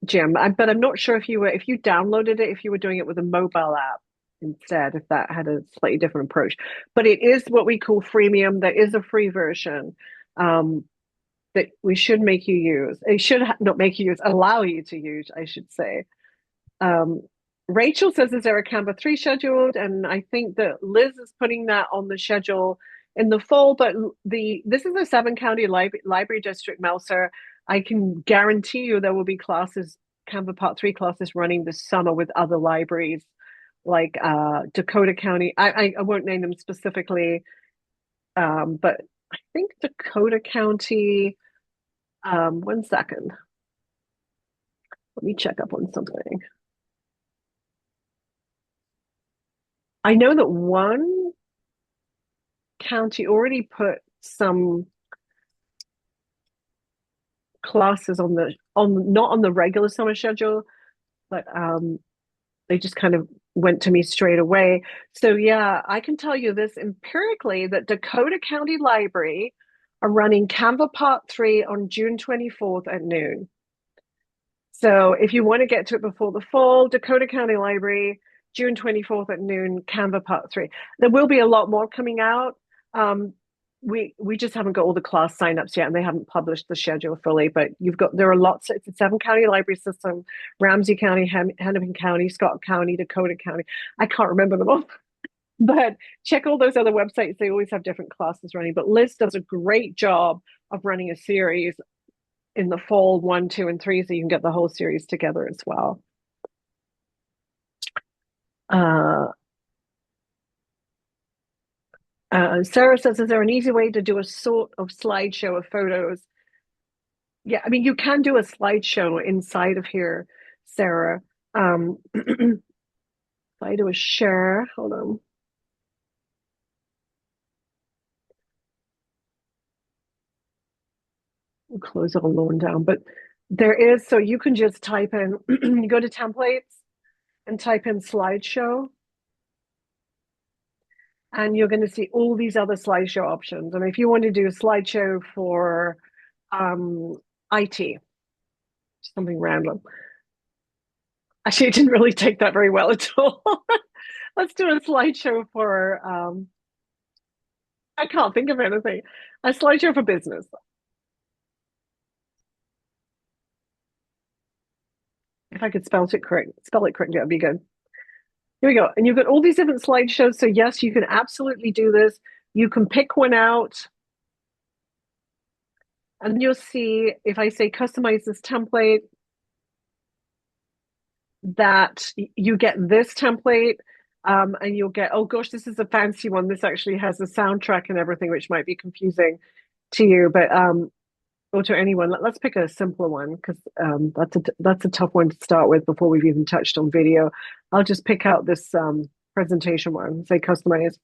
Jim. But I'm not sure if you downloaded it, if you were doing it with a mobile app instead, if that had a slightly different approach. But it is what we call freemium. There is a free version that we should make you use. It should not make you use, allow you to use, I should say. Rachel says, is there a Canva 3 scheduled? And I think that Liz is putting that on the schedule in the fall, but this is a 7-county library district, Melsa. I can guarantee you there will be classes, Canva Part 3 classes running this summer with other libraries like Dakota County. I won't name them specifically, but I think Dakota County, 1 second. Let me check up on something. I know that one county already put some classes not on the regular summer schedule, but they just kind of went to me straight away. So yeah, I can tell you this empirically that Dakota County Library are running Canva Part 3 on June 24th at noon. So if you want to get to it before the fall, Dakota County Library, June 24th at noon, Canva Part 3. There will be a lot more coming out. We just haven't got all the class signups yet, and they haven't published the schedule fully. But there are lots. It's a 7-county library system: Ramsey County, Hennepin County, Scott County, Dakota County. I can't remember them all, but check all those other websites. They always have different classes running. But Liz does a great job of running a series in the fall 1, 2, and 3, so you can get the whole series together as well. Sarah says, is there an easy way to do a sort of slideshow of photos? Yeah, I mean, you can do a slideshow inside of here, Sarah. If I do a share, hold on. We'll close all alone down. But There is, so you can just type in, you go to templates and type in slideshow, and you're going to see all these other slideshow options. And if you want to do a slideshow for um, IT, something random. Actually, it didn't really take that very well at all. Let's do a slideshow for, I can't think of anything. A slideshow for business. If I could spell it correctly, that'd be good. Here we go. And you've got all these different slideshows. So yes, you can absolutely do this. You can pick one out and you'll see if I say customize this template, that you get this template, and you'll get, oh gosh, this is a fancy one. This actually has a soundtrack and everything, which might be confusing to you, but or to anyone. Let's pick a simpler one because that's a tough one to start with before we've even touched on video. I'll just pick out this presentation one, say customize.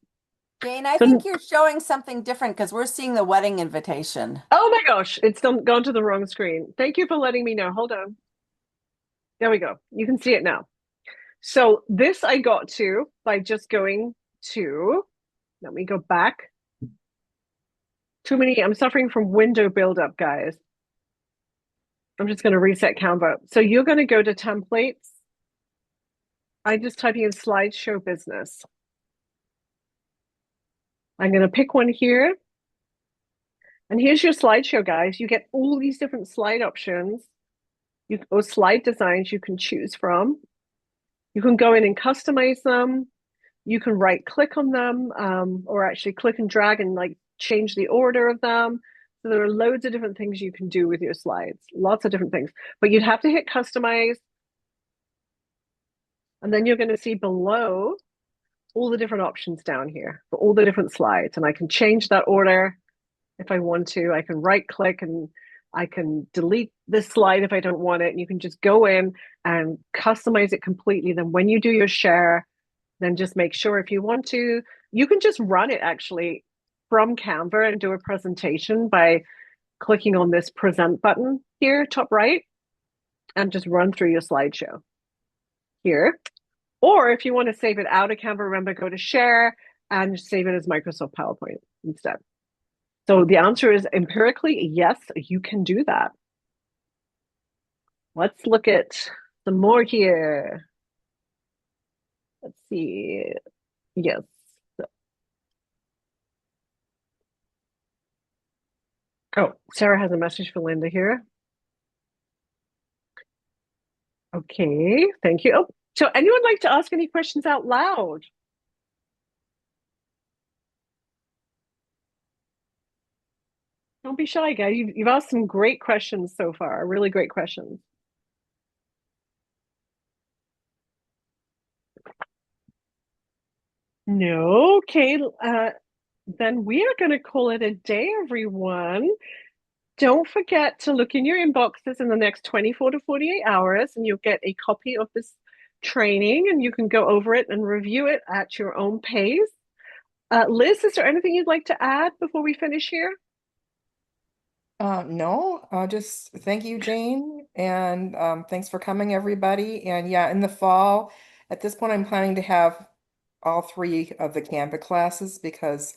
Jane, I think So, you're showing something different because we're seeing the wedding invitation. oh my gosh, it's gone to the wrong screen. Thank you for letting me know. Hold on. There we go. You can see it now. So this I got to by just going to, let me go back. Too many, I'm suffering from window buildup, guys. I'm just going to reset Canva. So you're going to go to templates. I'm just typing in slideshow business. I'm going to pick one here. And here's your slideshow, guys. You get all these different slide options, or slide designs you can choose from. You can go in and customize them. You can right click on them, or actually click and drag and like change the order of them. So there are loads of different things you can do with your slides, lots of different things. But you'd have to hit customize. And then you're going to see below all the different options down here for all the different slides. And I can change that order if I want to. I can right click and I can delete this slide if I don't want it. And you can just go in and customize it completely. Then when you do your share, then just make sure if you want to, you can just run it actually from Canva and do a presentation by clicking on this present button here, top right, and just run through your slideshow here. Or if you want to save it out of Canva, remember, go to share and save it as Microsoft PowerPoint instead. So the answer is empirically, yes, you can do that. Let's look at some more here. Let's see. Yes. Oh, Sarah has a message for Linda here. Okay, thank you. Oh, so anyone like to ask any questions out loud? Don't be shy, guys. You've asked some great questions so far, really great questions. No, okay. Then we are going to call it a day, everyone. Don't forget to look in your inboxes in the next 24 to 48 hours, and you'll get a copy of this training, and you can go over it and review it at your own pace. Liz, is there anything you'd like to add before we finish here? No, just thank you, Jane, and thanks for coming, everybody. And yeah, in the fall, at this point, I'm planning to have all three of the Canva classes because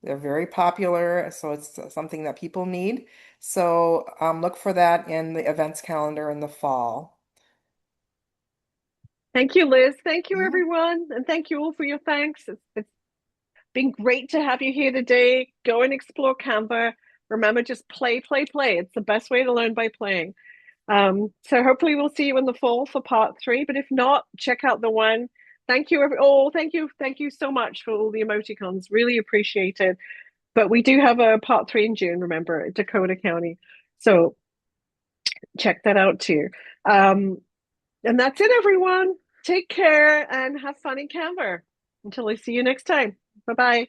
they're very popular, so it's something that people need. So look for that in the events calendar in the fall. Thank you, Liz. Thank you, Yeah. everyone. And thank you all for your thanks. It's been great to have you here today. Go and explore Canva. Remember, just play, play, play. It's the best way to learn by playing. So hopefully we'll see you in the fall for part 3. But if not, check out the one. Thank you. Thank you so much for all the emoticons. Really appreciate it. But we do have a part 3 in June, remember, Dakota County. So check that out too. And that's it, everyone. Take care and have fun in Canva. Until I see you next time. Bye bye.